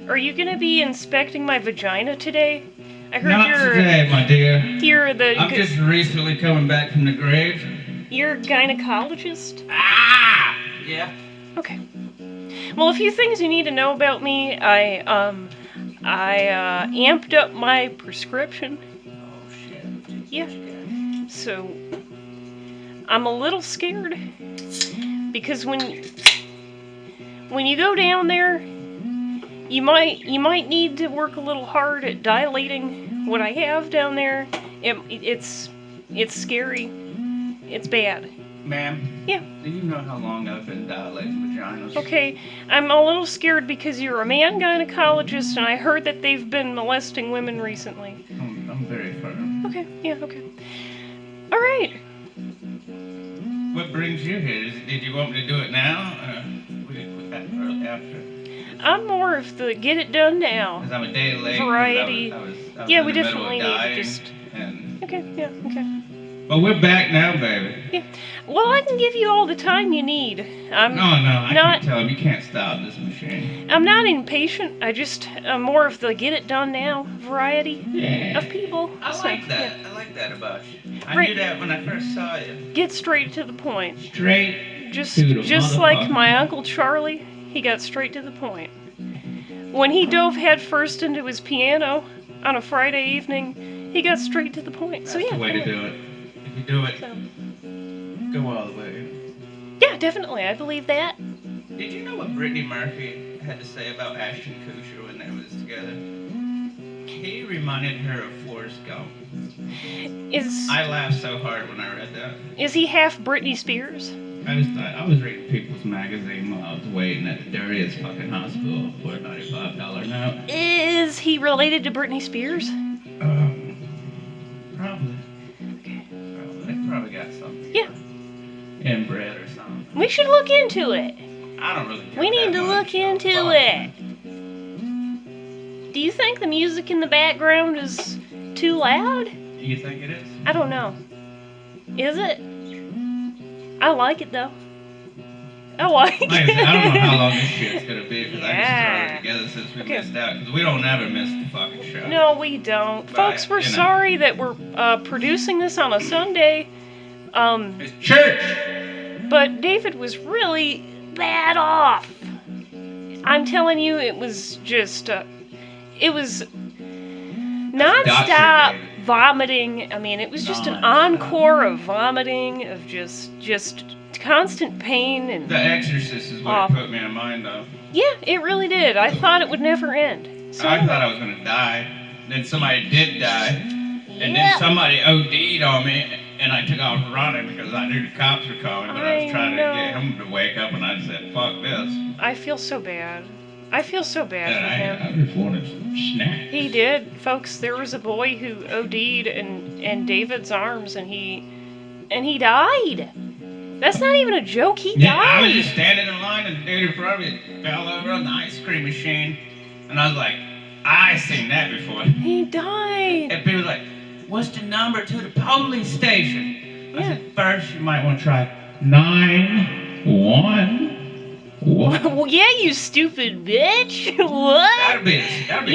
Are you gonna be inspecting my vagina today? I heard Not today, my dear. you're the I'm just recently coming back from the grave. you're a gynecologist. Ah! Yeah. Okay. Well, a few things you need to know about me. I amped up my prescription, Oh shit. Yeah. so I'm a little scared because when you go down there, you might need to work a little hard at dilating what I have down there. It's scary. It's bad. Ma'am. Yeah. Do you know how long I've been dilating vaginas? Okay, I'm a little scared because you're a man gynecologist, and I heard that they've been molesting women recently. I'm very firm. Okay, yeah, okay. All right. What brings you here? Did you want me to do it now? After? I'm more of the get it done now. Because I'm a day late. Variety. I was Yeah, in we the middle definitely of need to dying, just. And... Okay, yeah, okay. But we're back now, baby. Yeah. Well, I can give you all the time you need. I'm No, I not. can tell him you can't stop this machine. I'm not impatient. I'm more of the get it done now variety of people. I So, like that. yeah. I like that about you. I Right. knew that when I first saw you. Get straight to the point. Straight Just to the like motherfucker. my Uncle Charlie, he got straight to the point. When he dove headfirst into his piano on a Friday evening, he got straight to the point. That's So yeah. the way to do it. If you do it, So, go all the way. yeah, definitely. I believe that. Did you know what Brittany Murphy had to say about Ashton Kutcher when they was together? He reminded her of Forrest Gump. I laughed so hard when I read that. Is he half Britney Spears? I was reading People's Magazine while I was waiting at the dirtiest fucking hospital for a $95 note. Is he related to Britney Spears? Probably. Okay. They probably got something. Yeah. Inbred or something. We should look into it. I don't really care. We need that to much, look so into fuck it. Do you think the music in the background is too loud? You think it is? I don't know. Is it? I like it though. I like it. Like I said, I don't know how long this shit's gonna be because I Yeah. just throw it together since we Okay. missed out. Because we don't ever miss the fucking show. No, we don't. But, Folks, we're you know. sorry that we're producing this on a Sunday. It's church! But David was really bad off. I'm telling you, it was just, it was non-stop Dr. David. vomiting. I mean, it was just an Non-stop. encore of vomiting, of just constant pain and. The Exorcist is what Awful. put me in mind of. Yeah, it really did. I thought it would never end. So, I thought I was gonna die. Then somebody did die. And yeah. then somebody OD'd on me. And I took off running because I knew the cops were coming. But I was trying to get him to wake up. And I said, fuck this. I feel so bad. I feel so bad And for him. I just wanted some snacks. He did, folks. There was a boy who OD'd in David's arms, and he died. That's not even a joke. He Yeah, I was died. just standing in line and the dude in front of me fell over on the ice cream machine. And I was like, I seen that before. He died. And people was like, what's the number to the police station? I Yeah. said, first you might want to try 911. Well, yeah, you stupid bitch. What? That'd be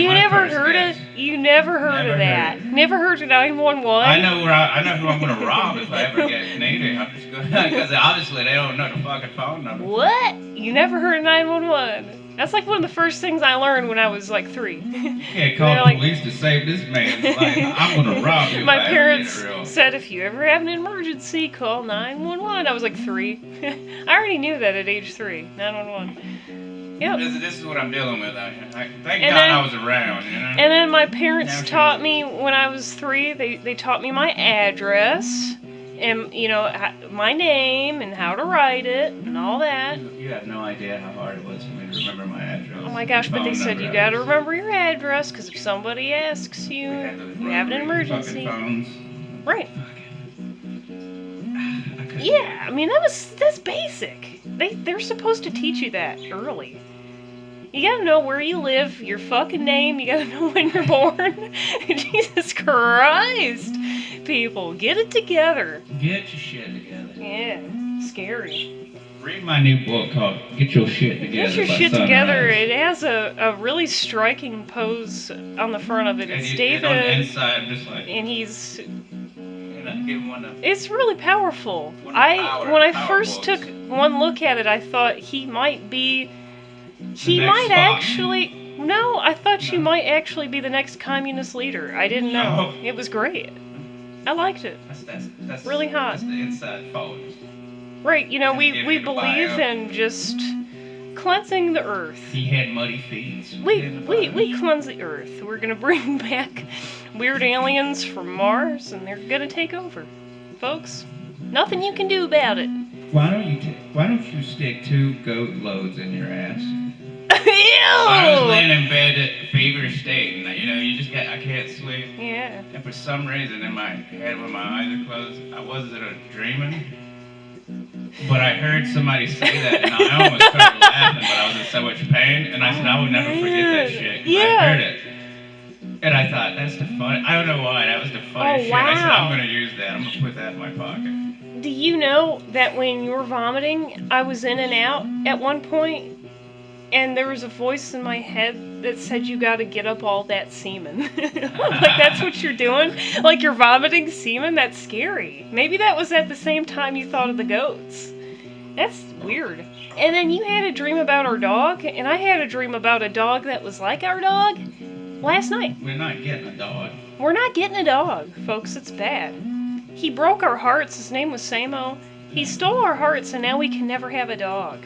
You my never first heard guess. it. You never heard Never of that. heard it. Never heard of 911. I know who I'm gonna rob if I ever get needed. I'm just gonna because obviously they don't know the fucking phone number. What? You never heard of 911? That's like one of the first things I learned when I was like 3. You can't call They're the like- police to save this man. It's like, I'm gonna rob you. My if I ever parents get real. said if you ever have an emergency, call 911. I was like 3. I already knew that at age 3. 911. Yep. This is what I'm dealing with out here. Thank And God then- I was around, you know? And then my parents Now taught me when I was 3. They taught me my address and my name and how to write it and all that. You have no idea how hard it was for me to remember my address. Oh my gosh! But they Phone said number. you gotta remember your address because if somebody asks you, We had those you have an rotary emergency. fucking phones. Right. I couldn't- Yeah, I mean that's basic. They're supposed to teach you that early. You gotta know where you live, your fucking name, you gotta know when you're born. Jesus Christ. People, get it together. Get your shit together. Yeah, scary. Read my new book called Get Your Shit Together. Get Your by Shit Sunrise. Together. It has a really striking pose on the front of it. It's David. And on the inside, I'm just like. And he's. Give one of, it's really powerful. When I first took one look at it, I thought he might be. He might actually. No, I thought she might actually be the next communist leader. I didn't know. It was great. I liked it. That's really hot. That's the inside photos. Right, you know, we believe in just cleansing the earth. He had muddy feet. We cleanse the earth. We're gonna bring back weird aliens from Mars, and they're gonna take over, folks. Nothing you can do about it. Why don't you stick 2 goat loads in your ass? Ew! I was laying in bed at feverish state, and I can't sleep. Yeah. And for some reason, in my head, when my eyes are closed, I wasn't dreaming. But I heard somebody say that, and I almost started laughing, but I was in so much pain, and I said, I would never forget that shit. Yeah. I heard it. And I thought, that's the fun. I don't know why, that was the funniest shit. I said, I'm going to use that. I'm going to put that in my pocket. Do you know that when you were vomiting, I was in and out at one point, and there was a voice in my head that said you gotta get up all that semen. Like, that's what you're doing? Like, you're vomiting semen? That's scary. Maybe that was at the same time you thought of the goats. That's weird. And then you had a dream about our dog, and I had a dream about a dog that was like our dog last night. We're not getting a dog. We're not getting a dog, folks. It's bad. He broke our hearts. His name was Samo. He stole our hearts, and now we can never have a dog.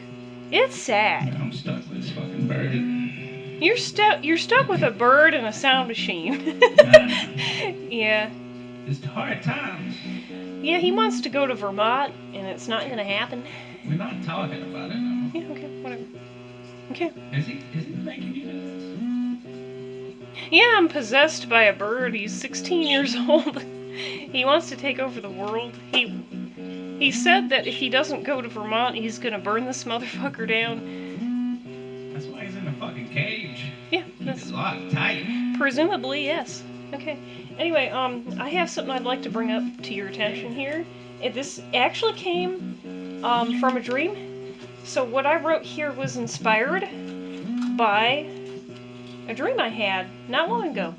It's sad. I'm stuck with this fucking bird. You're stuck with a bird and a sound machine. Yeah. It's hard times. Yeah, he wants to go to Vermont, and it's not gonna happen. We're not talking about it no more. Yeah, okay, whatever. Okay. Is he making you do this? Yeah, I'm possessed by a bird. He's 16 years old. He wants to take over the world. He said that if he doesn't go to Vermont, he's gonna burn this motherfucker down. That's why he's in a fucking cage. Yeah, that's locked tight. Presumably, yes. Okay. Anyway, I have something I'd like to bring up to your attention here. This actually came from a dream. So what I wrote here was inspired by a dream I had not long ago.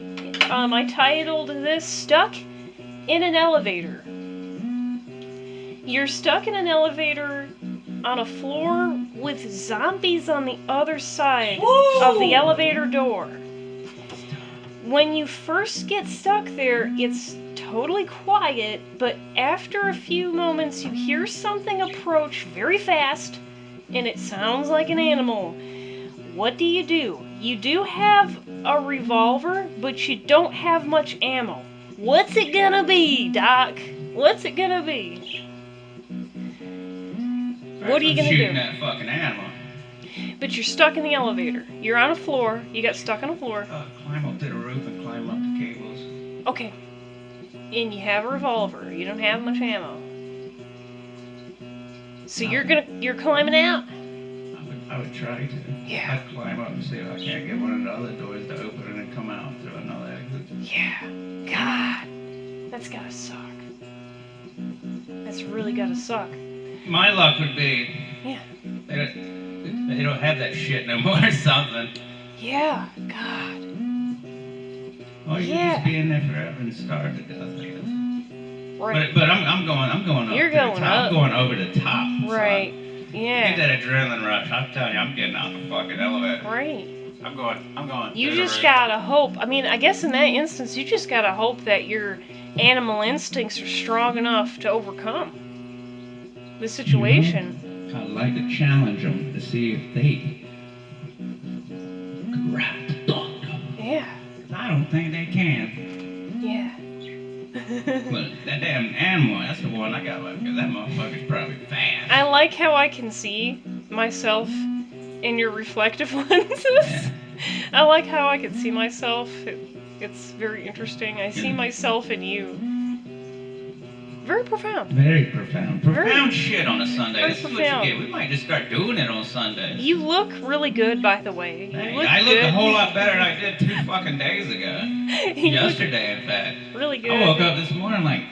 I titled this "Stuck in an Elevator." You're stuck in an elevator on a floor with zombies on the other side of the elevator door. When you first get stuck there, it's totally quiet, but after a few moments you hear something approach very fast, and it sounds like an animal. What do? You do have a revolver, but you don't have much ammo. What's it gonna be, Doc? What's it gonna be? What are you gonna do? Shooting that fucking animal. But you're stuck in the elevator. You're on a floor. You got stuck on a floor. Climb up to the roof and climb up the cables. Okay. And you have a revolver. You don't have much ammo. So you're climbing out? I would try to. Yeah. I'd climb up and see if I can't get one of the other doors to open and then come out through another exit. Yeah. God. That's gotta suck. That's really gotta suck. My luck would be... Yeah. They don't have that shit no more or something. Yeah. God. Or you just be in there forever and starve to death, I guess. Right. But I'm going up. You're going up. I'm going over the top. Right. So yeah. Get that adrenaline rush. I'm telling you, I'm getting out the fucking elevator. Right. I'm going. You just gotta hope. I mean, I guess in that instance, you just gotta hope that your animal instincts are strong enough to overcome the situation. I'd like to challenge them to see if they could rap the doctor. Yeah. I don't think they can. Yeah. But that damn animal, that's the one I got left, because that motherfucker's probably fast. I like how I can see myself in your reflective lenses. Yeah. I like how I can see myself. It's very interesting. I see myself in you. Very profound. Very profound. Profound shit on a Sunday. This is what you profound. get. We might just start doing it on Sundays. You look really good, by the way. I look a whole lot better than I did 2 fucking days ago. Yesterday, in fact. Really good. I woke up this morning like,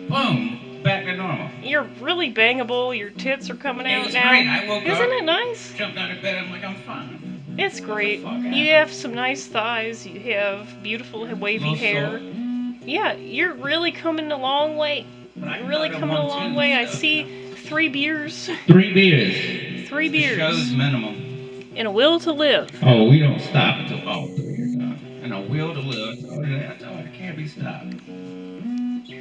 boom, back fucking normal. You're really bangable. Your tits are coming out It's now. great. I woke up. Isn't it nice? Jumped out of bed. I'm like, I'm fine. It's great. What the fuck You happened? have some nice thighs. You have beautiful wavy Little hair. sore. Yeah, you're really coming a long way. But I You're really got coming a 1, long 2 way. I stuff, see you know. 3 beers. 3 beers. 3 The show's beers. minimum. And a will to live. Oh, we don't stop until all 3 are done. And a will to live. I told you that. I told you it can't be stopped.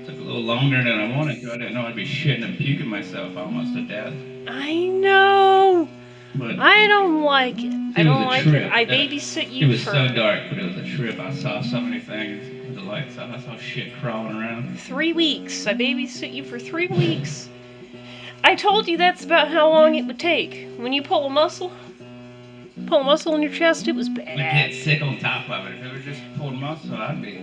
Took a little longer than I wanted to. I didn't know I'd be shitting and puking myself almost to death. I know. But I don't like it. I It was don't a like trip. it. I babysit it you was for so dark, but it was a trip. I saw so many things with the lights off. I saw shit crawling around. 3 weeks. I babysit you for 3 weeks. I told you that's about how long it would take. When you pull a muscle in your chest, it was I'd get bad. sick on top of it. If it was just pulled muscle, I'd be.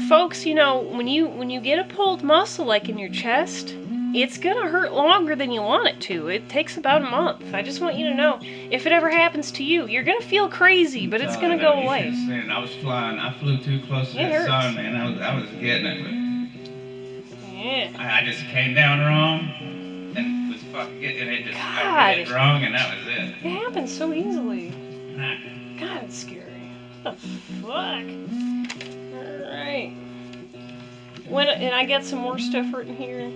Folks, you know, when you get a pulled muscle like in your chest, it's gonna hurt longer than you want it to. It takes about a month. I just want you to know, if it ever happens to you, you're gonna feel crazy, but it's gonna go away. You should've seen it. I was flying. I flew too close to It that hurts. sun, man. I was getting it, Yeah. but I just came down wrong and was fucking getting it. Just I God. did it wrong, and that was it. It happens so easily. Ah. God, it's scary. What the fuck? Alright. And I got some more stuff written here.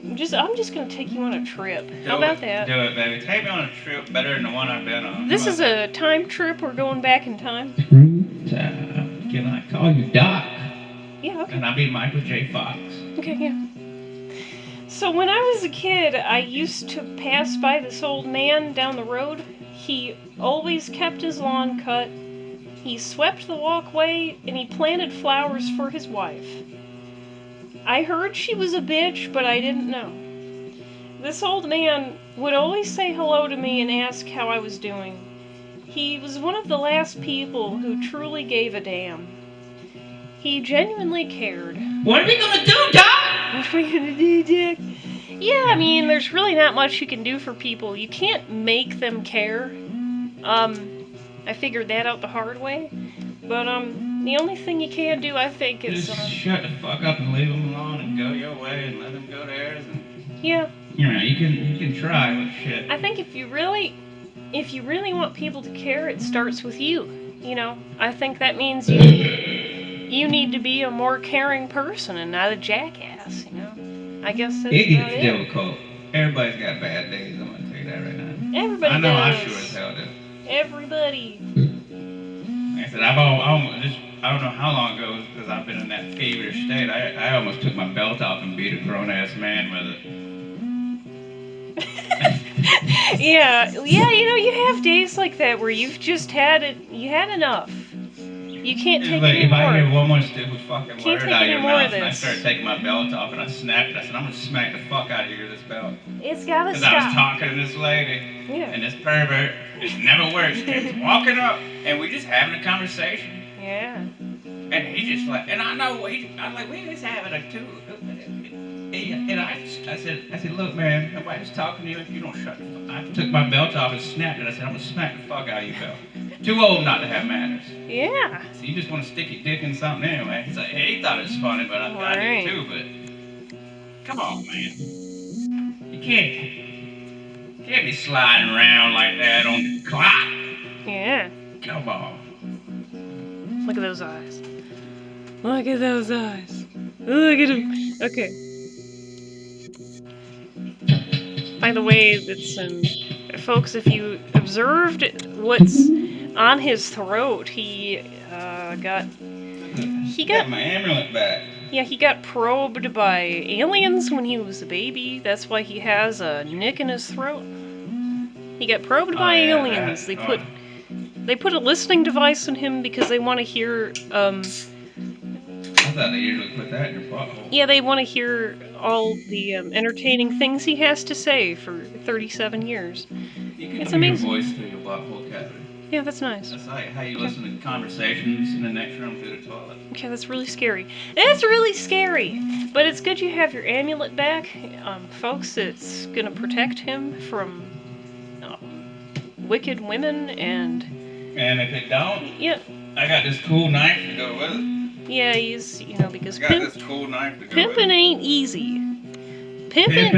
I'm just gonna take you on a trip. How about that? Do it, baby. Take me on a trip better than the one I've been on. This is a time trip. We're going back in time. True time. Can I call you Doc? Yeah, okay. And I'll be Michael J. Fox. Okay, yeah. So when I was a kid, I used to pass by this old man down the road. He always kept his lawn cut. He swept the walkway, and he planted flowers for his wife. I heard she was a bitch, but I didn't know. This old man would always say hello to me and ask how I was doing. He was one of the last people who truly gave a damn. He genuinely cared. What are we gonna do, Doc? What are we gonna do, Dick? Yeah, I mean, there's really not much you can do for people. You can't make them care. I figured that out the hard way. But, the only thing you can do, I think, is, Just shut the fuck up and leave them alone and go your way and let them go theirs. And yeah. you know, you can try with shit. I think if you really want people to care, it starts with you. You know, I think that means you need to be a more caring person and not a jackass, you know? I guess that's It about gets it. difficult. Everybody's got bad days, I'm gonna tell you that right now. Everybody I know I does. sure as hell do. Everybody. Like I said, I don't know how long ago, because I've been in that feverish state. I almost took my belt off and beat a grown-ass man with it. Yeah, you know, you have days like that where you've just had enough. You can't take Like, any if I hear more. one more stupid fucking Can't word take out of any your more mouth of and I this. started taking my belt off and I snapped it, I said, I'm gonna smack the fuck out of you with this belt. It's gotta Because I was stop. talking to this lady, Yeah. and this pervert, it never works. He's walking up, and we just having a conversation. Yeah. And he just like, and I know, I'm like, we just having a two. And I said, look, man, nobody's talking to you if you don't shut the fuck. I took my belt off and snapped it. I said, I'm gonna smack the fuck out of you, belt. Too old not to have manners. Yeah. So you just want to stick your dick in something anyway. He's like, he thought it was funny, but I Right. did too. But come on, man, you can't be sliding around like that on the clock. Yeah. Come on. Look at those eyes. Look at those eyes. Look at them. Okay. By the way, it's folks, if you observed what's on his throat, he got my amulet back. Yeah, he got probed by aliens when he was a baby. That's why he has a nick in his throat. He got probed by aliens. They put a listening device in him because they want to hear I thought they usually put that in your butthole. yeah, they want to hear all the entertaining things he has to say for 37 years. You can It's hear amazing. your voice through your butthole cavity. Yeah, that's nice. That's how you listen to conversations in the next room through the toilet. Okay, that's really scary. It's really scary! But it's good you have your amulet back. Folks, it's gonna protect him from wicked women and... And if it don't, Yeah. I got this cool knife to go with it. Yeah, he's, because I got this cool knife to go pimping with. ain't easy. Pimping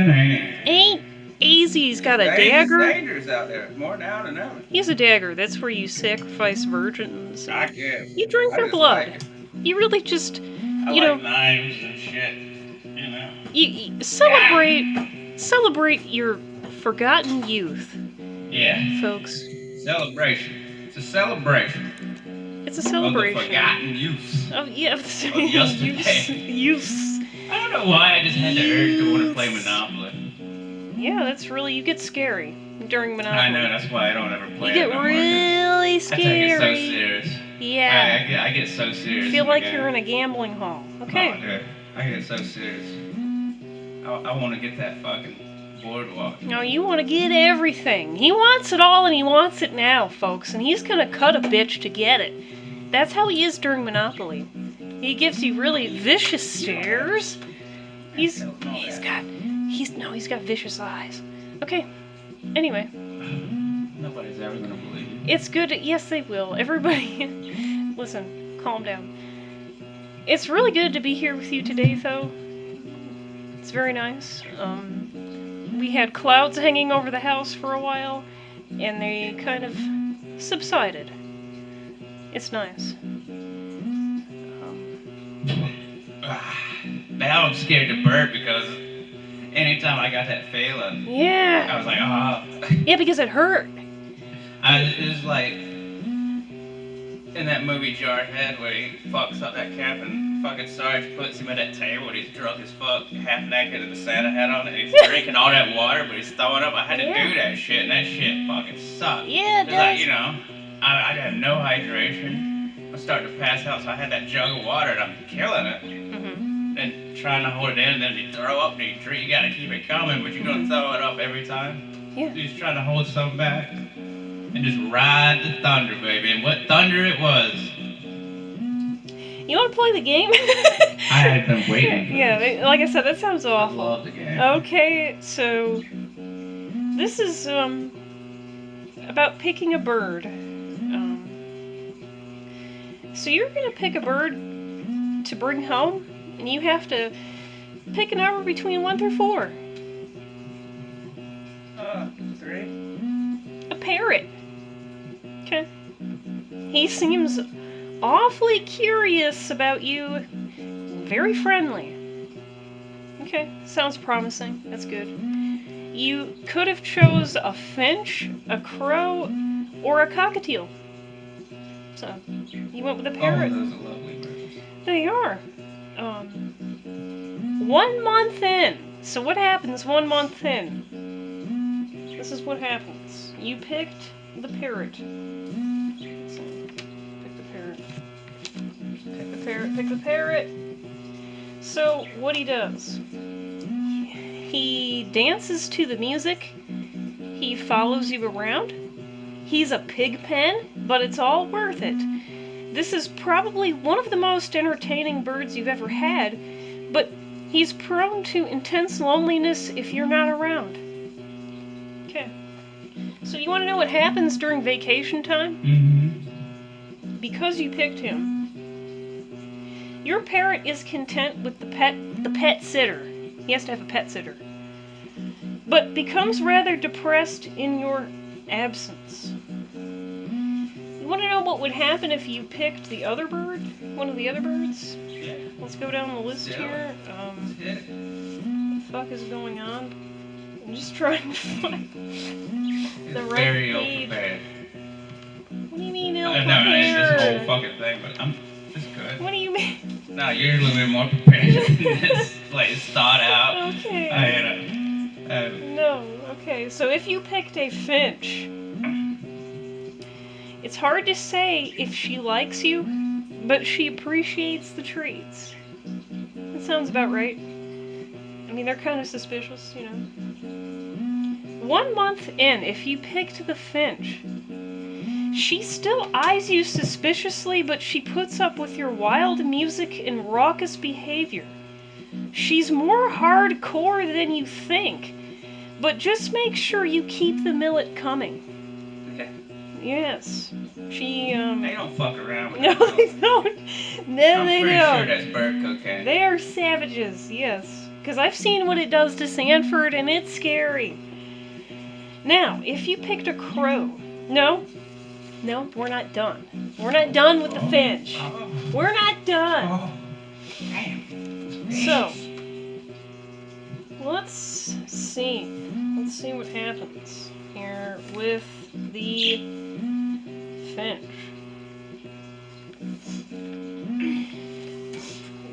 Ain't easy. He's got a It's dagger. dangerous out there. More now than ever. He has a dagger. That's where you sacrifice virgins. I guess. You drink their blood. You really just, I like knives and shit. You celebrate your forgotten youth. Yeah. Folks. Celebration. It's a celebration. It's a celebration. Of the forgotten youths. Oh, yeah. Of yesterday. Youths. I don't know why I just had the urge to want to play Monopoly. Yeah, that's really, you get scary during Monopoly. I know, that's why I don't ever play it. You get really scary. I take it so serious. Yeah. I get so serious. You feel like you're in a gambling hall. Okay. Oh, dude. I get so serious. I want to get that fucking boardwalk. No, you want to get everything. He wants it all, and he wants it now, folks. And he's going to cut a bitch to get it. That's how he is during Monopoly. He gives you really vicious stares. He's got vicious eyes. Okay. Anyway. Nobody's ever gonna believe you. It's good. Yes, they will. Everybody, listen. Calm down. It's really good to be here with you today, though. It's very nice. We had clouds hanging over the house for a while, and they kind of subsided. It's nice. Now I'm scared to burp because anytime I got that feeling, yeah, I was like, oh. Yeah, because it hurt. It was like in that movie Jarhead where he fucks up that cap and fucking Sarge puts him at that table and he's drunk as fuck, half naked with a Santa hat on, and he's drinking all that water, but he's throwing up. I had to do that shit, and that shit fucking sucked. Yeah, it does. Like, I had no hydration. I was starting to pass out, so I had that jug of water, and I'm killing it. Mm-hmm. And trying to hold it in, and then you throw up, and you drink. You gotta keep it coming, but you're gonna throw it up every time. Yeah. You're just trying to hold something back. And just ride the thunder, baby. And what thunder it was. You want to play the game? I had been waiting. Yeah, like I said, that sounds awful. I love the game. Okay, so this is about picking a bird. So you're gonna pick a bird to bring home, and you have to pick a number between 1 through 4. 3. A parrot. Okay. He seems awfully curious about you. Very friendly. Okay, sounds promising. That's good. You could have chose a finch, a crow, or a cockatiel. So, you went with a parrot. Oh, those are lovely birds. They are. 1 month in. So what happens 1 month in? This is what happens. You picked the parrot. So, pick the parrot. Pick the parrot. Pick the parrot. So what he does, he dances to the music. He follows you around. He's a pig pen, but it's all worth it. This is probably one of the most entertaining birds you've ever had, but he's prone to intense loneliness if you're not around. Okay. So you want to know what happens during vacation time? Mm-hmm. Because you picked him, your parrot is content with the pet sitter. He has to have a pet sitter. But becomes rather depressed in your absence. You want to know what would happen if you picked the other bird? One of the other birds? Yeah. Let's go down the list here. What the fuck is going on? I'm just trying to find the right very page. ill-prepared. What do you mean No, ill-prepared? it's this whole fucking thing, but it's good. What do you mean? No, you're a little bit more prepared. It's like it's thought out. Okay. No, okay. So if you picked a finch, it's hard to say if she likes you, but she appreciates the treats. That sounds about right. I mean, they're kind of suspicious, you know. 1 month in, if you picked the finch, she still eyes you suspiciously, but she puts up with your wild music and raucous behavior. She's more hardcore than you think, but just make sure you keep the millet coming. Okay. Yes. She, They don't fuck around with No, that. they don't. No, they I'm pretty don't. sure that's bird cocaine. They are savages, yes. Because I've seen what it does to Sanford, and it's scary. Now, if you picked a crow... No, we're not done. We're not done with the finch. We're not done. Oh, damn. So, let's see. Let's see what happens here with the finch.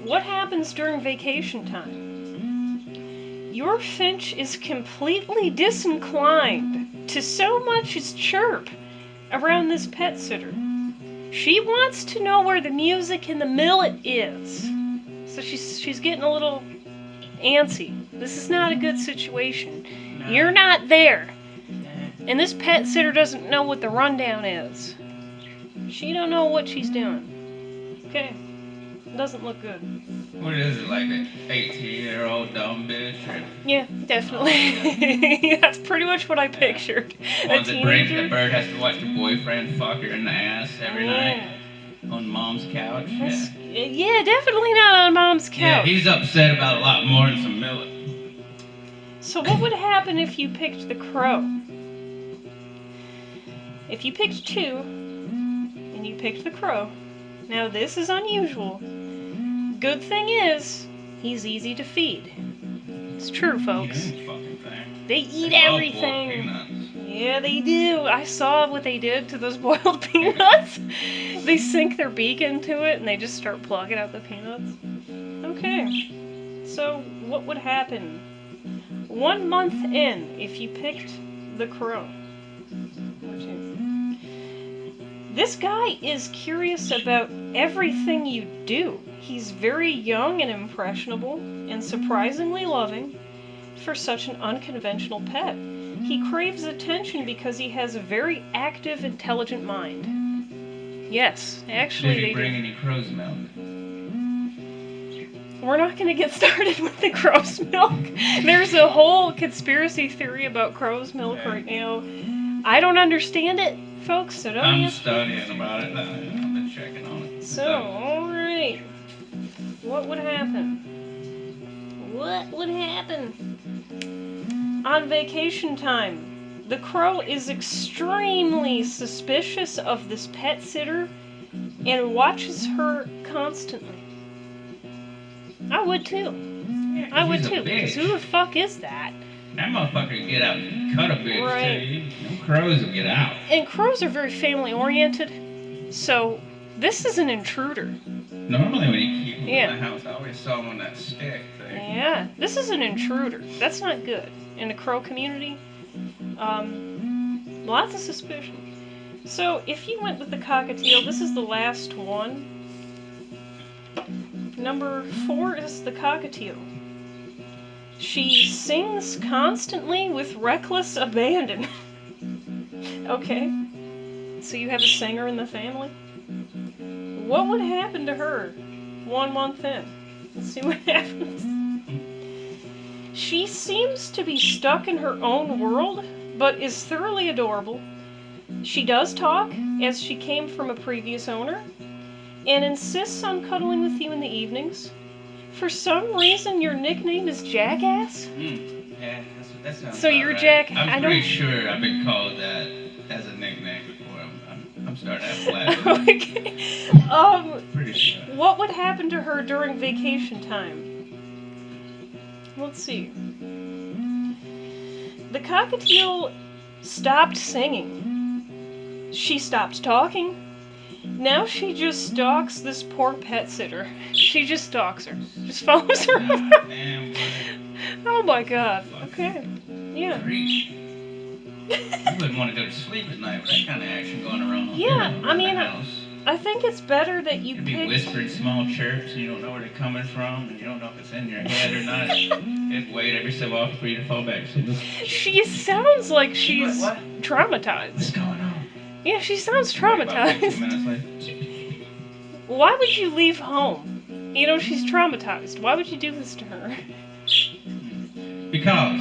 What happens during vacation time? Your finch is completely disinclined to so much as chirp around this pet sitter. She wants to know where the music and the millet is. So she's getting a little antsy. This is not a good situation. No. You're not there. And this pet sitter doesn't know what the rundown is. She don't know what she's doing. Okay. Doesn't look good. What is it, like an 18-year-old dumb bitch? Or Yeah, definitely. That's pretty much what I pictured. one that brings the bird has to watch the boyfriend fuck her in the ass every night on mom's couch? Yeah, definitely not on mom's couch. Yeah, he's upset about a lot more than some millet. So what would happen if you picked the crow? If you picked two, and you picked the crow, now this is unusual. Good thing is, he's easy to feed. It's true, folks. They eat everything. Yeah, they do. I saw what they did to those boiled peanuts. They sink their beak into it and they just start plucking out the peanuts. Okay. So, what would happen 1 month in if you picked the crow? This guy is curious about everything you do. He's very young and impressionable, and surprisingly loving for such an unconventional pet. He craves attention because he has a very active, intelligent mind. Yes, actually Did he bring any crow's milk? We're not going to get started with the crow's milk. There's a whole conspiracy theory about crow's milk right now. I don't understand it, folks, so don't I'm ask. studying about it. I've been checking on it. So, alright. What would happen? What would happen? On vacation time, the crow is extremely suspicious of this pet sitter and watches her constantly. I would too. Yeah, I would he's a too, because bitch. who the fuck is that? That motherfucker can get out and cut a bitch Right. too. No crows will get out. And crows are very family oriented, so this is an intruder. Normally when you keep them Yeah. in the house, I always saw them on that stick thing. Yeah, this is an intruder. That's not good. In the crow community, lots of suspicion. So if you went with the cockatiel, this is the last one. Number 4 is the cockatiel. She sings constantly with reckless abandon. Okay, so you have a singer in the family? What would happen to her 1 month in? Let's see what happens. She seems to be stuck in her own world, but is thoroughly adorable. She does talk, as she came from a previous owner, and insists on cuddling with you in the evenings. For some reason, your nickname is Jackass? Yeah, that sounds So about you're right. Jack- I'm I pretty don't- sure I've been called that as a nickname before. I'm starting to have flashbacks. Okay. Pretty sure. What would happen to her during vacation time? Let's see. The cockatiel stopped singing. She stopped talking. Now she just stalks this poor pet sitter. She just stalks her. Just follows her around. Damn, Oh my god. Okay. Yeah. Creep. You wouldn't want to go to sleep at night with that kind of action going around. Yeah, around I mean, the house. I think it's better that you You'd be pick... whispering small chirps and you don't know where they're coming from and you don't know if it's in your head or not. It'd wait every so often for you to fall back asleep. She sounds like she's What? traumatized. What's going on? Yeah, she sounds About 15 traumatized. minutes later. Why would you leave home? You know, she's traumatized. Why would you do this to her? Because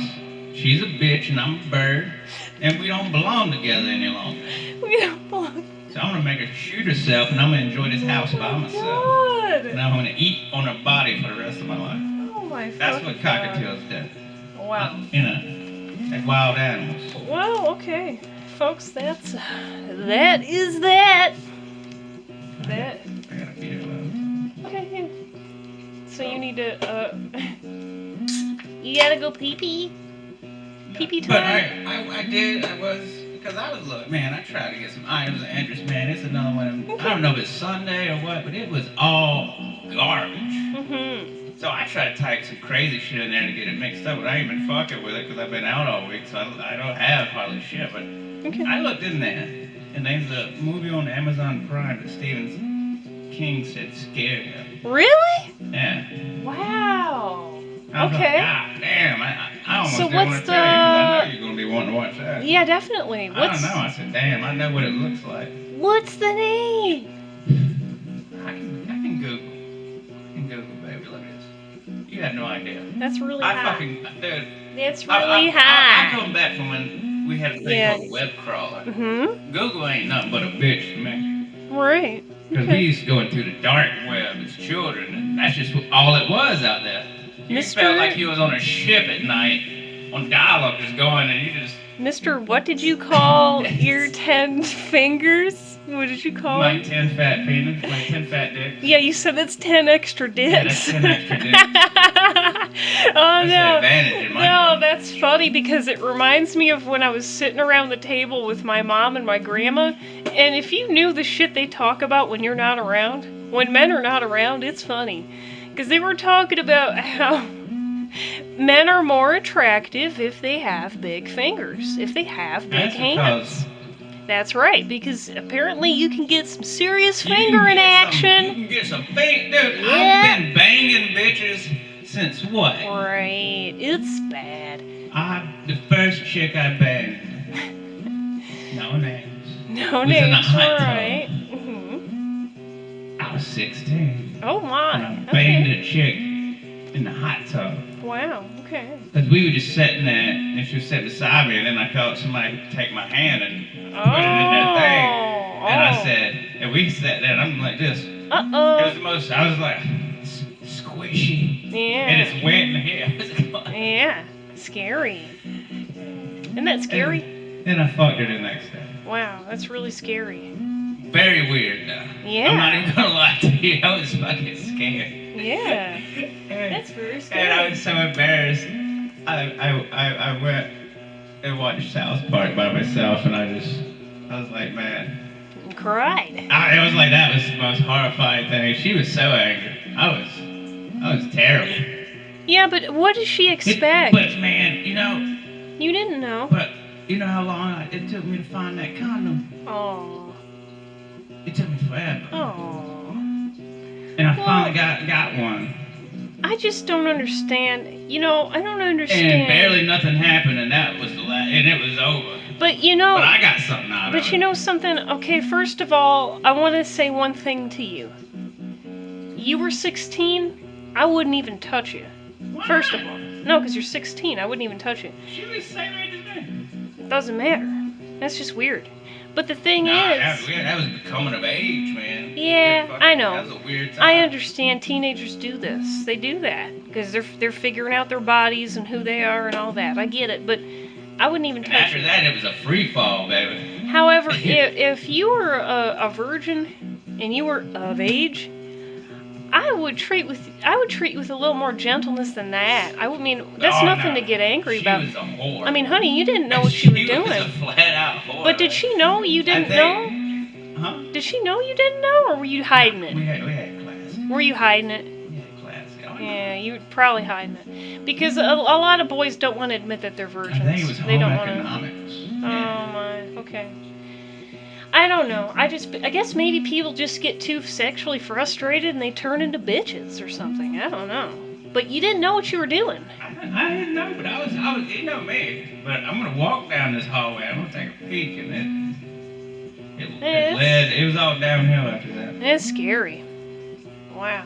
she's a bitch and I'm a bird, and we don't belong together any longer. We don't belong. So I'm gonna make her shoot herself, and I'm gonna enjoy this house by myself. God. And I'm gonna eat on her body for the rest of my life. Oh my. That's what cockatiels do. Wow. You know, like wild animals. Well, okay, folks. That is that. That. I gotta feed her love. Okay. Yeah. So you need to. You gotta go pee pee. Pee pee time. But I was. Because I was looking, man, I tried to get some items of interest, man. It's another one. I don't know if it's Sunday or what, but it was all garbage. Mm-hmm. So I tried to type some crazy shit in there to get it mixed up, but I ain't been fucking with it because I've been out all week, so I don't have hardly shit. But Okay. I looked in there, and there's a movie on Amazon Prime that Stephen King said scared him. Really? Yeah. Wow. I was Okay. like, God damn, I almost So didn't want what's to tell you because I the- know you're going to be wanting to watch that. Yeah, definitely. I don't know. I said, damn, I know what it looks like. What's the name? I can Google. I can Google, baby. Look at this. You have no idea. That's really I high. fucking, dude. That's I really high. come back from when we had a thing Yeah. called web crawler. Mm-hmm. Google ain't nothing but a bitch to me. Right. Because we used to go into the dark web as children, and that's just all it was out there. You Mr. felt like you was on a ship at night, on dial-up just going, and you just... Mister, what did you call your 10 fingers? What did you call My it? 10 fat penis, my 10 fat dicks. Yeah, you said that's 10 extra Yeah, that's dicks. 10 extra dicks. Oh That's an no. advantage in my No, book. that's funny because it reminds me of when I was sitting around the table with my mom and my grandma. And if you knew the shit they talk about when you're not around, when men are not around, it's funny. Because they were talking about how men are more attractive if they have big fingers, if they have big That's hands. because That's right, because apparently you can get some serious you can finger in get action. You can get some fing... Dude, Yeah. I've been banging bitches since what? Right, it's bad. The first chick I banged. No names. No Was in a names, hot tub. alright. Mm-hmm. I was 16. Oh And my. I banged Okay. a chick in the hot tub. Wow, okay. Because we were just sitting there, and she was sitting beside me, and then I felt somebody take my hand and put it in that thing. And I said, and we sat there, and I'm like this. It was Uh-oh. the most, I was like, squishy. And Yeah. it's wet in here. Yeah. Scary. Isn't that scary? Then I fucked her the next day. Wow, that's really scary. Very weird, though. Yeah. I'm not even gonna lie to you, I was fucking scared. Yeah. And- That's very And I scary. was so embarrassed. I went and watched South Park by myself, and I was like, man. You cried. It was like that was the most horrifying thing. She was so angry. I was terrible. Yeah, but what does she expect? But man, You didn't know. but you know how long it took me to find that condom? Oh. It took me forever. Oh. And I Well- finally got one. I just don't understand. I don't understand. And barely nothing happened, and that was and it was over. But But I got something out of it. But you know something? Okay, first of all, I want to say one thing to you. You were 16, I wouldn't even touch you. Why First of not? all. No, because you're 16, I wouldn't even touch you. She was the same age as me. It doesn't matter. That's just weird. But the thing Nah, is, that was becoming of age, man. Yeah, I know. That was a weird time. I understand teenagers do this. They do that because they're figuring out their bodies and who they are and all that. I get it, but I wouldn't even And touch after you. that, it was a free fall, baby. However, if you were a virgin and you were of age, I would treat you with a little more gentleness than that. That's Oh, nothing no. to get angry She about. was a whore. I mean, honey, you didn't know what you were She was doing. a flat out whore. But did she know you didn't know? Huh? Did she know you didn't know, or were you hiding We it? had class. Were you hiding it? We had class. Oh, Yeah, you were probably hiding it. Because a lot of boys don't want to admit that they're I virgins. think it was They home don't want to. economics. Oh my, okay. I don't know. I guess maybe people just get too sexually frustrated and they turn into bitches or something. I don't know. But you didn't know what you were doing. I didn't know, but I was, you know me. But I'm gonna walk down this hallway. I'm gonna take a peek, and it was all downhill after that. It's scary. Wow.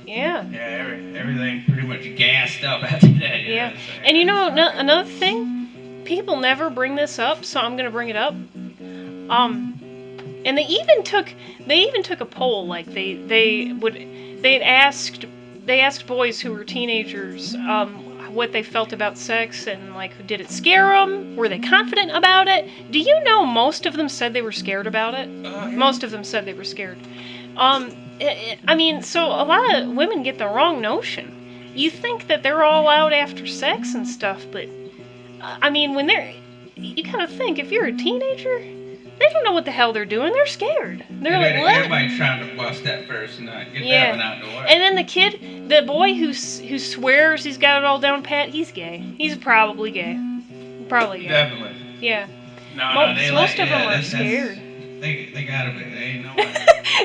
Yeah. Yeah, everything pretty much gassed up after that. Yeah. And you know, another thing, people never bring this up, so I'm gonna bring it up. And they even took a poll. Like they asked boys who were teenagers what they felt about sex, and like, did it scare them? Were they confident about it? Do you know most of them said they were scared about it? Most of them said they were scared. I mean, so a lot of women get the wrong notion. You think that they're all out after sex and stuff, but I mean, you gotta think, if you're a teenager, they don't know what the hell they're doing. They're scared. They're like, what? Everybody's trying to bust that first nut. Get that one out the way. And then the boy who swears he's got it all down pat, he's gay. He's probably gay. Probably gay. Definitely. Yeah. Most of them are scared. They gotta be. They ain't no way.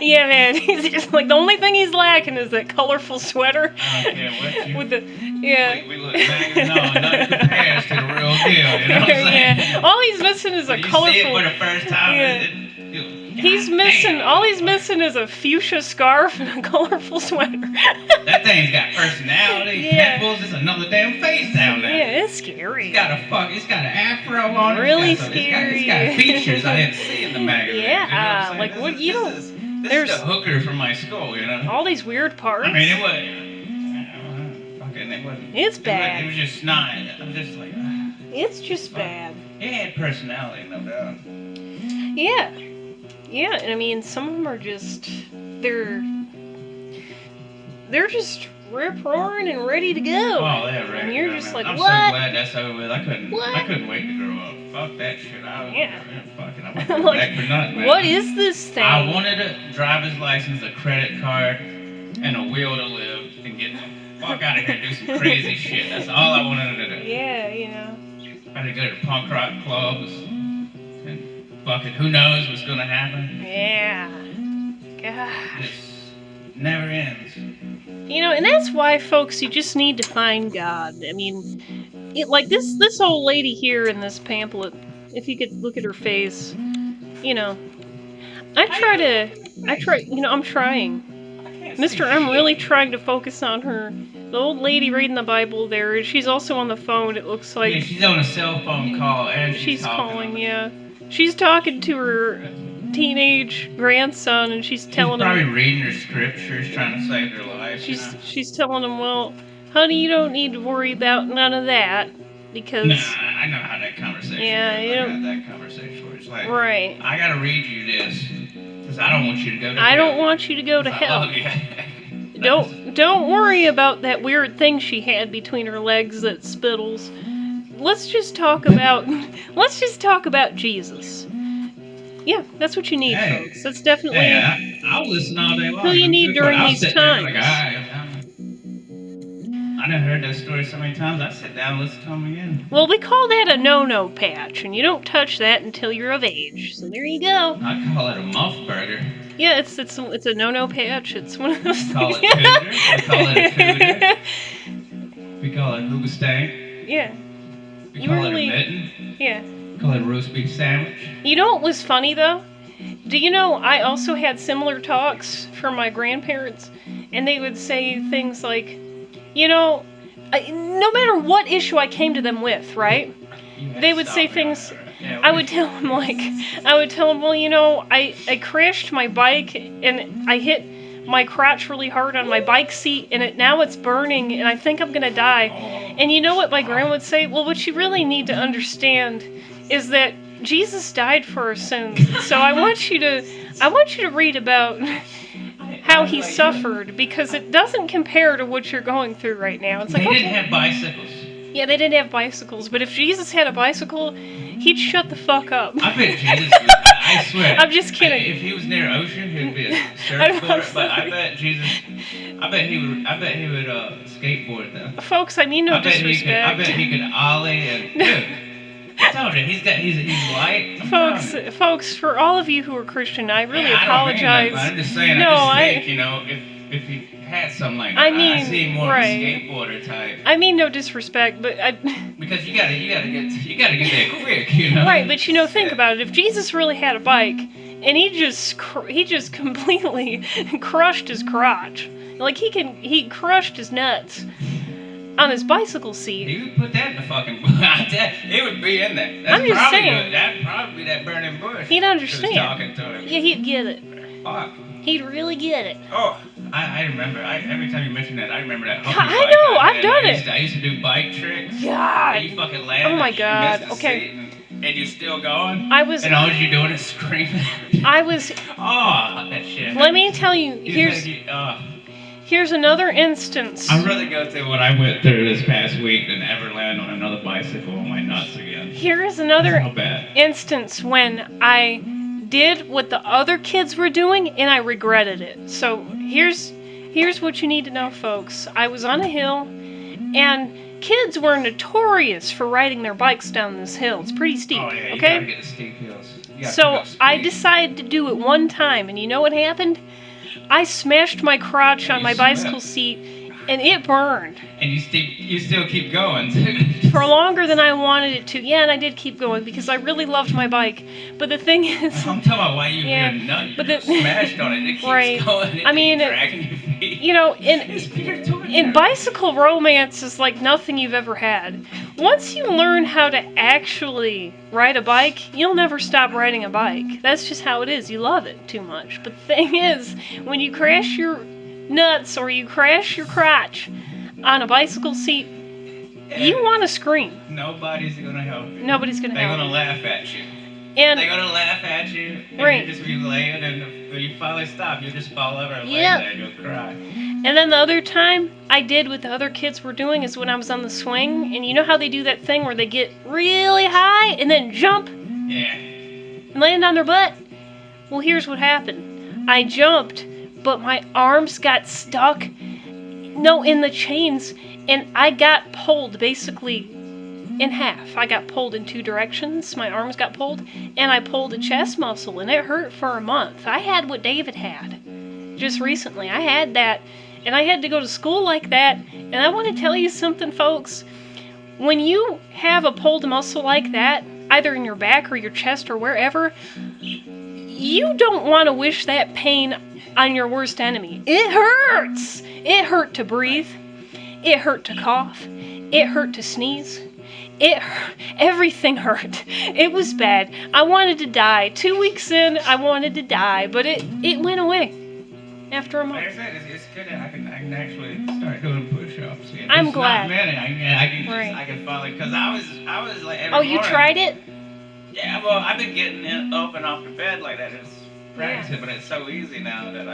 Yeah, man. He's just like, the only thing he's lacking is that colorful sweater. I don't care what you... With the, yeah. We look back and nothing compares to the real deal, you know what I'm saying? Yeah. All he's missing is a colorful... You see it for the first time, all he's missing is a fuchsia scarf and a colorful sweater. That thing's got personality, temples, it's another damn face down there. Yeah, it's scary. It's got an afro on it. Really scary. It's got features I didn't see in the magazine. Yeah, you know what like what you don't... This is the hooker from my school, you know? All these weird parts. I mean, it wasn't... It's bad. It was just not... I'm just like... It's just bad. It had personality, no doubt. Yeah. Yeah, and I mean, some of them are just... They're just rip-roaring and ready to go. Oh, they're ready. And you're just like, I'm what? so glad that's over with. I couldn't wait to grow up. Fuck that shit. I went back for nothing, man. What is this thing? I wanted a driver's license, a credit card, and a will to live, and get the fuck out of here and do some crazy shit. That's all I wanted to do. Yeah, you know. I had to go to punk rock clubs, and fucking who knows what's gonna happen. Yeah. God. It never ends. You know, and that's why, folks, you just need to find God. I mean, like this old lady here in this pamphlet, if you could look at her face, you know, I'm trying. Mister, I'm really trying to focus on her. The old lady reading the Bible there, she's also on the phone, it looks like. Yeah, she's on a cell phone call, and she's calling, yeah. She's talking to her teenage grandson, and she's telling him... She's probably reading her scriptures, trying to save their life. She's telling him, well, honey, you don't need to worry about none of that, because... Nah, I know how that conversation goes. I got that conversation where it's like, right. I gotta read you this, because I don't want you to go to hell. I don't want you to go to hell. I love you. Don't worry about that weird thing she had between her legs that spittles. Let's just talk about Jesus. Yeah, that's what you need, folks. That's definitely... Hey, I'll listen all day long. Who you need during these times. Like, I done heard that story so many times, I sit down and listen to them again. Well, we call that a no-no patch, and you don't touch that until you're of age. So there you go. I call it a muff burger. Yeah, it's a no-no patch. It's one of those things. We call it a cooter. We call it hoobastank. Yeah. We call it a mitten. Yeah. We call it a roast beef sandwich. You know what was funny, though? Do you know I also had similar talks from my grandparents, and they would say things like, you know, no matter what issue I came to them with, right? They would say things... I would tell them, well, you know, I crashed my bike, and I hit my crotch really hard on my bike seat, and now it's burning, and I think I'm gonna die. And you know what my grandma would say? Well, what you really need to understand is that Jesus died for our sins. So I want you to read about how he suffered, because it doesn't compare to what you're going through right now. It's like, they didn't have bicycles. Yeah, they didn't have bicycles, but if Jesus had a bicycle, he'd shut the fuck up. I bet Jesus would, I swear. I'm just kidding. If he was near ocean, he'd be a surfboard, but I bet he would skateboard though. Folks, I mean no disrespect. I bet he could ollie and dude. I told you, he's light. Folks, for all of you who are Christian, I really apologize. I'm just saying, I think, you know, if he had something like that, I see him more of a skateboarder type. I mean no disrespect, but because you gotta get there quick, you know. Right, but you know, think about it. If Jesus really had a bike, and he just completely crushed his crotch, Like, he crushed his nuts on his bicycle seat. You would put that in the fucking it would be in there. That's I'm just probably saying. Good. That'd probably be that burning bush. He'd understand. Who's talking to him. Yeah, he'd get it. Fuck. He'd really get it. Oh, I remember. Every time you mention that, I remember that. I know. I've done it. I used to do bike tricks. God. You fucking land. Oh my God. You missed the Okay. seat and you still going. And all you doing is screaming. Oh, that shit. Let me tell you. Here's another instance. I'd rather go through what I went through this past week than ever land on another bicycle on my nuts again. Here is another How bad. instance when I did what the other kids were doing and I regretted it. So here's what you need to know, folks. I was on a hill and kids were notorious for riding their bikes down this hill. It's pretty steep, Oh, yeah, you okay? gotta get the steep hills. So I decided to do it one time, and you know what happened? I smashed my crotch on my bicycle seat, and it burned. And you still keep going. For longer than I wanted it to. Yeah, and I did keep going because I really loved my bike. But the thing is... I'm talking about why you Yeah, get a nut. You but just the- smashed on it. It keeps Right. going. It I mean, keeps dragging your feet. You know, in bicycle romance is like nothing you've ever had. Once you learn how to actually ride a bike, you'll never stop riding a bike. That's just how it is. You love it too much. But the thing is, when you crash your nuts or you crash your crotch on a bicycle seat, you want to scream. Nobody's gonna help you. Nobody's gonna help. They're gonna laugh at you. And They're gonna laugh at you. And Right. you just be laying, and when you finally stop, you'll just fall over and lay Yep. there and you'll cry. And then the other time I did what the other kids were doing is when I was on the swing, and you know how they do that thing where they get really high and then jump Yeah. and land on their butt? Well, here's what happened. I jumped, but my arms got stuck, in the chains, and I got pulled basically in half. I got pulled in two directions. My arms got pulled, and I pulled a chest muscle, and it hurt for a month. I had what David had just recently. I had that, and I had to go to school like that. And I want to tell you something, folks. When you have a pulled muscle like that, either in your back or your chest or wherever, you don't want to wish that pain on your worst enemy. It hurts. It hurt to breathe. It hurt to cough. It hurt to sneeze. Everything hurt. It was bad. I wanted to die. 2 weeks in, I wanted to die, but it went away after a Like I month. said, it's good that I can actually start doing push-ups. You know, I'm it's glad. Not many. Right. I can finally, because I was like every Oh, you morning. tried it? Yeah, well, I've been getting up and off the bed like that. It's practicing, but it's so easy now that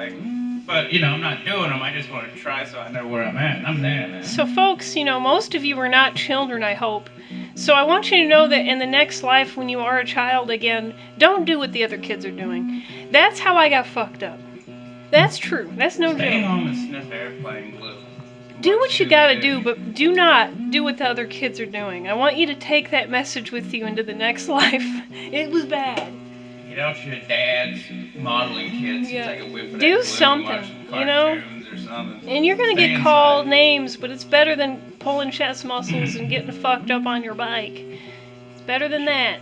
But I'm not doing them. I just want to try so I know where I'm at. I'm there, man. So, folks, most of you are not children, I hope. So I want you to know that in the next life, when you are a child again, don't do what the other kids are doing. That's how I got fucked up. That's true. That's no Stay joke. home and sniff airplane glue. Do what you gotta do, Stupid. but do not do what the other kids are doing. I want you to take that message with you into the next life. It was bad. Get out your dad's modeling kits Yeah. and take a whiff of that Do glue something, and watch some you know? cartoons or something. And you're gonna Stay get inside. called names, but it's better than pulling chest muscles and getting fucked up on your bike. It's better than that.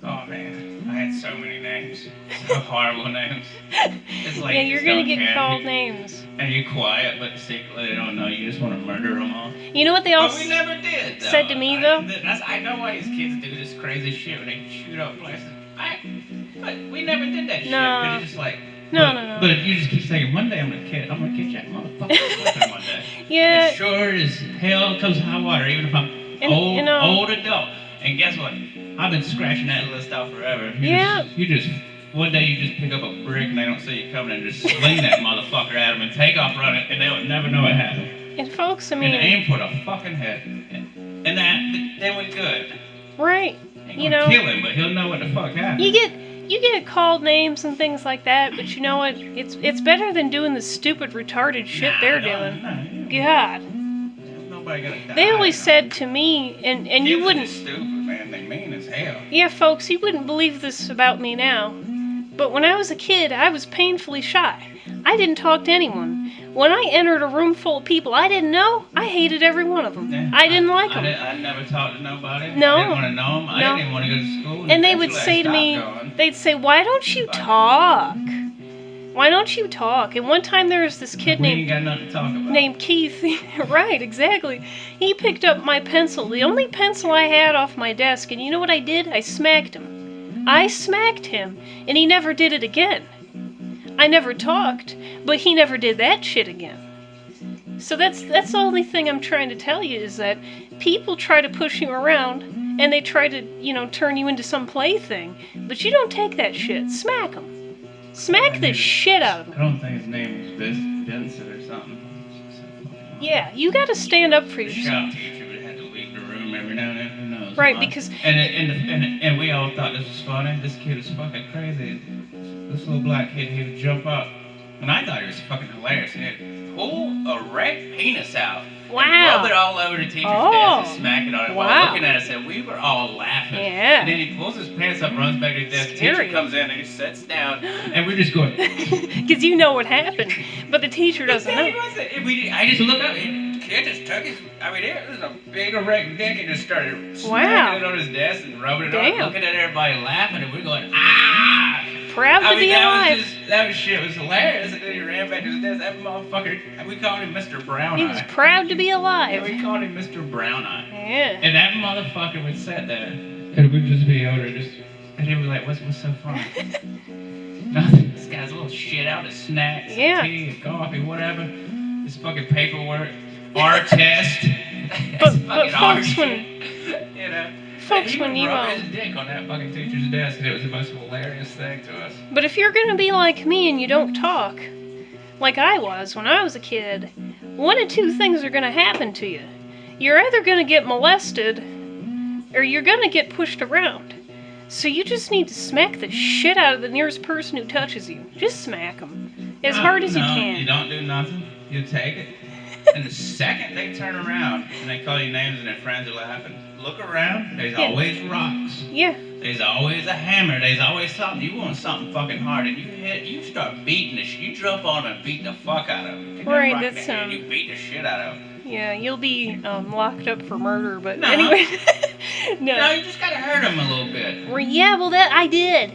Oh man, I had so many names. So horrible names. It's like Yeah, you you're just gonna don't get care. called names. And you're quiet, but secretly they don't know. You just want to murder them all. You know what they all But we never did. Though. said to me, though? I know why these kids do this crazy shit when they shoot up places. But we never did that shit. No. But it's just like. No, but, no. But you just keep saying, one day I'm gonna catch that motherfucker with him one day. Yeah. As sure as hell comes high water, even if I'm old adult. And guess what? I've been scratching that list out forever. One day you just pick up a brick and they don't see you coming and just sling that motherfucker at them and take off running and they would never know it happened. And folks, I And mean, aim for the fucking head. And then we're good. right? Ain't You gonna know, kill him, but he'll know what the fuck happened. you get called names and things like that, but you know what? It's better than doing the stupid retarded shit they're doing. God. Nobody gonna die. They always said to me, and Kids you are wouldn't. just stupid, man. They mean as hell. Yeah, folks, you wouldn't believe this about me now. But when I was a kid, I was painfully shy. I didn't talk to anyone. When I entered a room full of people I didn't know, I hated every one of them. Yeah, I didn't like them. I never talked to nobody. No. I didn't want to know them. I No. didn't even want to go to school. And they would Eventually, say I to me, stopped going. they'd say, "Why don't you talk?" Why don't you talk? And one time there was this kid We ain't got nothing to talk about. named Keith. Right, exactly. He picked up my pencil, the only pencil I had off my desk, and you know what I did? I smacked him. I smacked him, and he never did it again. I never talked, but he never did that shit again. So that's the only thing I'm trying to tell you is that people try to push you around, and they try to, turn you into some plaything, but you don't take that shit. Smack them. Smack the shit out of him. I don't think his name was Vincent or something. Yeah, you gotta stand up for The yourself. shop teacher would have to leave the room every now and then. Who knows? Right, why. because... And we all thought this was funny. This kid was fucking crazy. This little black kid, he would jump up. And I thought it was fucking hilarious. And he'd pull a red penis out. Wow. And rub it all over the teacher's desk and smack it on it while looking at us. And we were all laughing. Yeah. And then he pulls his pants up, runs back to the desk. Scary. Teacher comes in and he sits down. And we're just going... Because you know what happened. But the teacher doesn't know. I just look up and the kid just took his... it was a big erect dick and just started Wow. smacking it on his desk and rubbing it on, looking at everybody laughing, and we're going, ah! Proud to be alive. That shit was hilarious. And then he ran back to his desk. That motherfucker, we called him Mr. Brown He Eye. was proud to be Yeah, alive. we called him Mr. Brown Eye. Yeah. And that motherfucker would sit there, and we'd just be over and he'd be like, what's so funny? Nothing. This guy's a little shit out of snacks, Yeah. tea, and coffee, whatever. His fucking paperwork, our test. But fucking folks, shit. Folks, he when would you... rub his dick on that fucking teacher's desk, and it was the most hilarious thing to us. But if you're gonna be like me and you don't talk, like I was when I was a kid, one of two things are gonna happen to you. You're either gonna get molested, or you're gonna get pushed around. So you just need to smack the shit out of the nearest person who touches you. Just smack them. As hard as you can. You don't do nothing. You take it. And the second they turn around and they call you names and their friends are laughing, look around, there's always rocks. Yeah. There's always a hammer. There's always something. You want something fucking hard and you start beating the shit. You jump on them and beat the fuck out of them. Right, that's, you beat the shit out of them. Yeah, you'll be locked up for murder, but No. anyway. No, you just gotta hurt him a little bit. Well, yeah, well, that I did.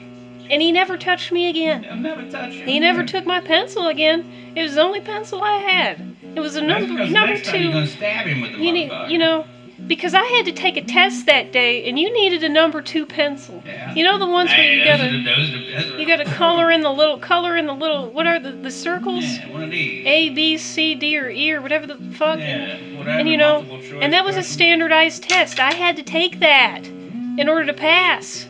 And he never touched me again. He'll never touch you. He never took my pencil again. It was the only pencil I had. It was a number next two. time you're gonna stab him with the motherfucker. Because I had to take a test that day, and you needed a number 2 pencil. Yeah. You know the ones where you gotta color in the little what are the circles? Yeah, one of these. A, B, C, D, or E, or whatever the fuck. Yeah, whatever. And multiple choice and that was a question. standardized test. I had to take that in order to pass.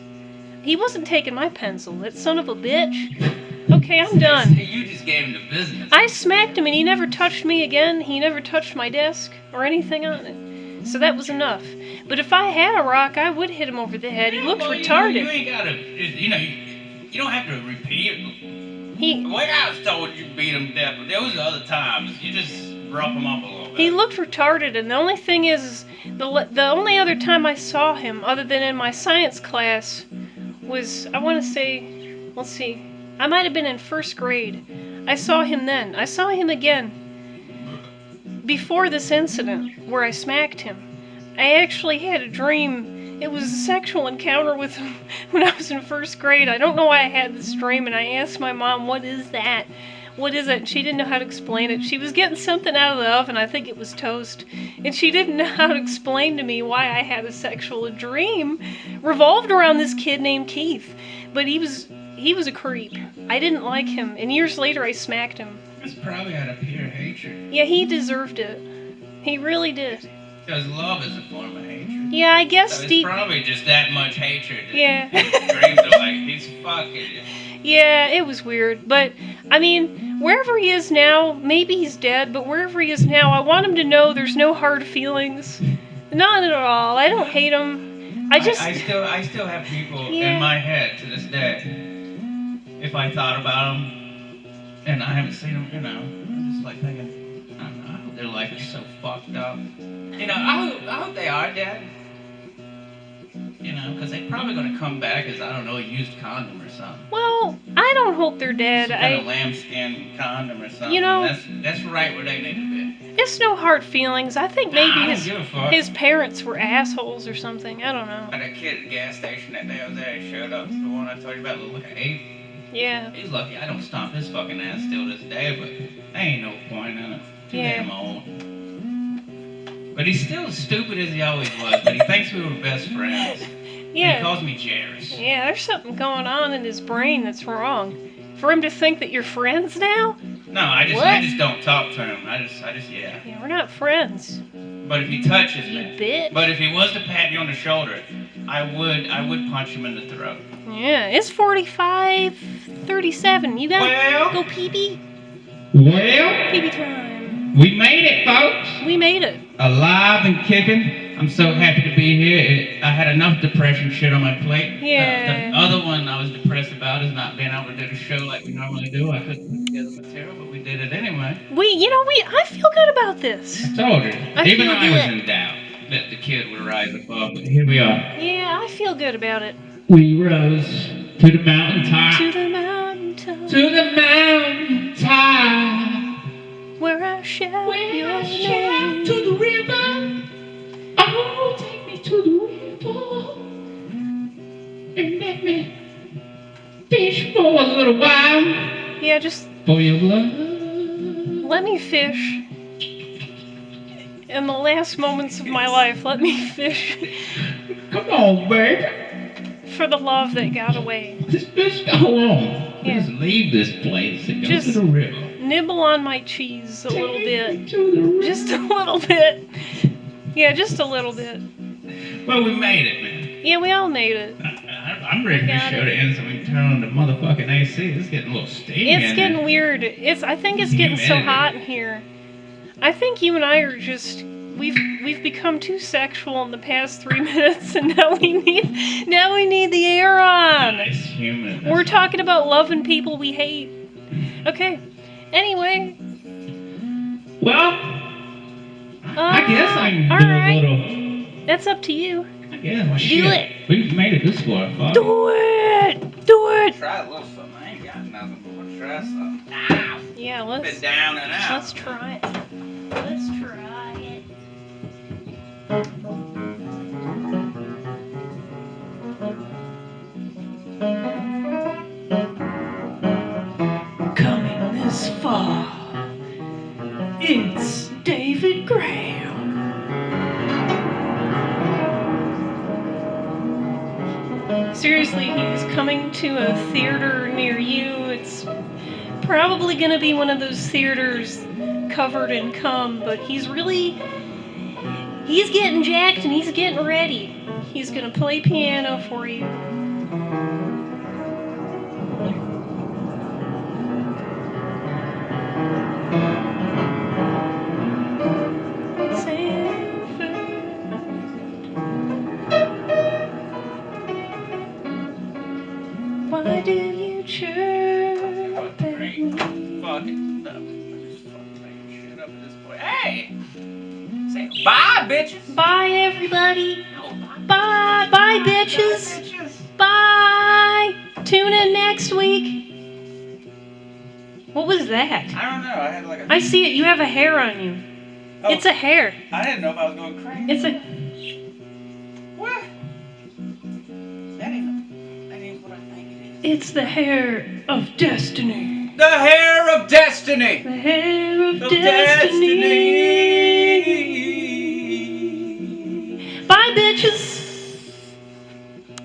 He wasn't taking my pencil, that son of a bitch. Okay, I'm done. You just gave him the business. I smacked him and he never touched me again. He never touched my desk or anything on it. So that was enough. But if I had a rock, I would hit him over the head. He looked retarded. You ain't gotta, you don't have to repeat it. The way I was told you beat him to death, but there was other times. You just rough him up a little bit. He looked retarded, and the only thing is the only other time I saw him, other than in my science class, was, I want to say, let's see, I might have been in 1st grade. I saw him then. I saw him again before this incident where I smacked him. I actually had a dream. It was a sexual encounter with him when I was in 1st grade. I don't know why I had this dream, and I asked my mom, what is that? What is it? And she didn't know how to explain it. She was getting something out of the oven. I think it was toast. And she didn't know how to explain to me why I had a sexual dream revolved around this kid named Keith. But he was a creep. I didn't like him. And years later, I smacked him. It's probably out of pure hatred. Yeah, he deserved it. He really did. Because love is a form of hatred. Yeah, I guess So it's probably just that much hatred. Yeah. His dreams are like, he's fucking you. Yeah, it was weird. But, I mean, wherever he is now, maybe he's dead, but wherever he is now, I want him to know there's no hard feelings. None at all. I don't hate him. I still have people in my head to this day. If I thought about them, and I haven't seen them, I'm just like thinking, I don't know, I hope their life is so fucked up. I hope they are dead. Because they're probably going to come back as, I don't know, a used condom or something. Well, I don't hope they're dead. Some kind of lambskin condom or something. That's right where they need to be. It's no hard feelings. I think maybe I don't give a fuck. his parents were assholes or something. I don't know. That kid at the gas station that day I was there, he showed up. The one I told you about, looked like an ape. Yeah. He's lucky I don't stomp his fucking ass still this day, but there ain't no point in it. Too damn old. But he's still as stupid as he always was, but he thinks we were best friends. Yeah. And he calls me Jairus. Yeah, there's something going on in his brain that's wrong. For him to think that you're friends now? No, I just don't talk to him. I just yeah. Yeah, we're not friends. But if he touches You me, bitch. but if he was to pat me on the shoulder, I would punch him in the throat. Yeah, it's 45:37. You gotta go pee-pee? Well, Pee-pee time. we made it, folks. We made it. Alive and kicking. I'm so happy to be here. I had enough depression shit on my plate. Yeah. The other one I was depressed about is not being able to do the show like we normally do. I couldn't put together material, but we did it anyway. I feel good about this. I told you. I Even feel I was good. in doubt that the kid would rise above, but here we are. Yeah, I feel good about it. We rose to the mountaintop. To the mountaintop. To the mountaintop. Where I shout your name. To the river. Oh, take me to the river. And let me fish for a little while. Yeah, just For your blood. let me fish. In the last moments of my life, let me fish Come on, baby. for the love that got away. Just go on. Yeah. Just leave this place and go Just- to the river. Nibble on my cheese a little bit. Take me to the river. Just a little bit. Yeah, just a little bit. Well, we made it, man. Yeah, we all made it. I'm ready for this Got show it. to end so we can turn on the motherfucking AC. It's getting a little steamy. It's in getting there. weird. I think it's getting so Humidity. hot in here. I think you and I are just we've become too sexual in the past 3 minutes, and now we need the air on. It's humid. We're talking about loving people we hate. Okay. Anyway. Well, I guess I can do alright. a little. That's up to you. I guess. Well, Do shit. it. We made it this far, fuck. Do it. Do it. Try a little something. I ain't got nothing, but we'll try something. Ow! Yeah, Been let's down and out. try it. Let's try it. Coming this far, it's David Graham. Seriously, he's coming to a theater near you. It's probably going to be one of those theaters covered in cum, but he's getting jacked and he's getting ready. He's going to play piano for you. Why do you chirp at me? Fucking up. Just fucking making shit up at this point. Hey! Say bye, bitches! Bye, everybody. Bye. Bye, bitches. Bye. Tune in next week. What was that? I don't know. I had like a. I see it. You have a hair on you. Oh, It's a hair. I didn't know if I was going crazy. It's a. What? That ain't what I think it is. It's the hair of destiny. The hair of destiny! The hair of Of destiny. destiny! Bye, bitches.